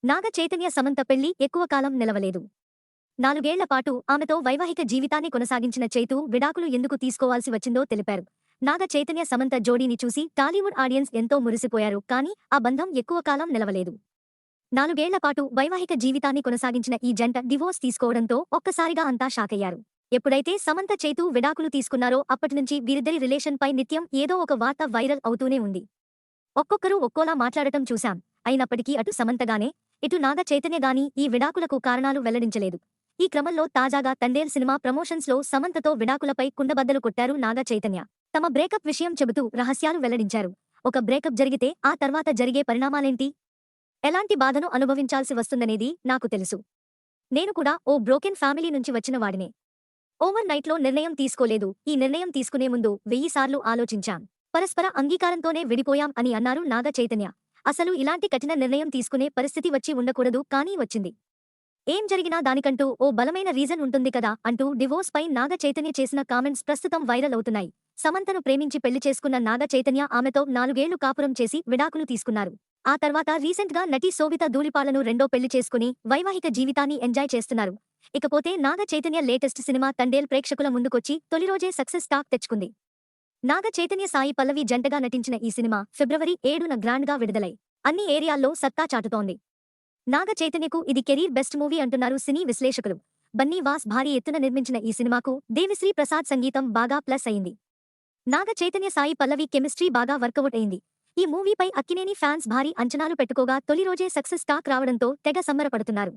నాగ చైతన్య సమంత పెళ్లి ఎక్కువ కాలం నిలవలేదు. 4 ఏళ్ల పాటు ఆమెతో వైవాహిక జీవితాన్ని కొనసాగించిన చైతూ విడాకులు ఎందుకు తీసుకోవాల్సి వచ్చిందో తెలిపారు. నాగ చైతన్య సమంత జోడీని చూసి టాలీవుడ్ ఆడియన్స్ ఎంతో మురిసిపోయారు. కానీ ఆ బంధం ఎక్కువ కాలం నిలవలేదు. 4 ఏళ్ల పాటు వైవాహిక జీవితాన్ని కొనసాగించిన ఈ జంట డివోర్స్ తీసుకోవడంతో ఒక్కసారిగా అంతా షాకయ్యారు. ఎప్పుడైతే సమంత చైతూ విడాకులు తీసుకున్నారో అప్పటినుంచి వీరిద్దరి రిలేషన్ పై నిత్యం ఏదో ఒక వార్త వైరల్ అవుతూనే ఉంది. ఒక్కొక్కరు ఒక్కోలా మాట్లాడటం చూశాం. అయినప్పటికీ అటు సమంతగానే ఇటు నాగ చైతన్యగాని ఈ విడాకులకు కారణాలు వెల్లడించలేదు. ఈ క్రమంలో తాజాగా తండేల్ సినిమా ప్రమోషన్స్లో సమంతతో విడాకులపై కుండబద్దలు కొట్టారు నాగ చైతన్య. తమ బ్రేకప్ విషయం చెబుతూ రహస్యాలు వెల్లడించారు. ఒక బ్రేకప్ జరిగితే ఆ తర్వాత జరిగే పరిణామాలేంటి? ఎలాంటి బాధను అనుభవించాల్సి వస్తుందనేది నాకు తెలుసు. నేను కూడా ఓ బ్రోకెన్ ఫ్యామిలీ నుంచి వచ్చిన వాడినే. ఓవర్ నైట్లో నిర్ణయం తీసుకోలేదు. ఈ నిర్ణయం తీసుకునే ముందు 1000 సార్లు ఆలోచించాం. పరస్పర అంగీకారంతోనే విడిపోయాం అని అన్నారు నాగ చైతన్య. అసలు ఇలాంటి కఠిన నిర్ణయం తీసుకునే పరిస్థితి వచ్చి ఉండకూడదు, కానీ వచ్చింది. ఏం జరిగినా దానికంటూ ఓ బలమైన రీజన్ ఉంటుంది కదా అంటూ డివోర్స్ పై నాగ చైతన్య చేసిన కామెంట్స్ ప్రస్తుతం వైరల్ అవుతున్నాయి. సమంతను ప్రేమించి పెళ్లి చేసుకున్న నాగ చైతన్య ఆమెతో 4 ఏళ్లు కాపురం చేసి విడాకులు తీసుకున్నారు. ఆ తర్వాత రీసెంట్ గా నటి శోభిత ధూళిపాలను రెండో పెళ్లి చేసుకుని వైవాహిక జీవితాన్ని ఎంజాయ్ చేస్తున్నారు. ఇకపోతే నాగ చైతన్య లేటెస్ట్ సినిమా తండేల్ ప్రేక్షకుల ముందుకొచ్చి తొలి రోజే సక్సెస్ టాక్ తెచ్చుకుంది. నాగ చైతన్య సాయి పల్లవి జంటగా నటించిన ఈ సినిమా ఫిబ్రవరి 7న గ్రాండ్ గా విడుదలై అన్ని ఏరియాల్లో సత్తా చాటుతోంది. నాగ చైతన్యకు ఇది కెరీర్ బెస్ట్ మూవీ అంటున్నారు సినీ విశ్లేషకులు. బన్నీ వాస్ భారీ ఎత్తున నిర్మించిన ఈ సినిమాకు దేవిశ్రీ ప్రసాద్ సంగీతం బాగా ప్లస్ అయింది. నాగ చైతన్య సాయి పల్లవి కెమిస్ట్రీ బాగా వర్కౌట్ అయింది. ఈ మూవీపై అక్కినేని ఫ్యాన్స్ భారీ అంచనాలు పెట్టుకోగా తొలి రోజే సక్సెస్ టాక్ రావడంతో తెగ సంబరపడుతున్నారు.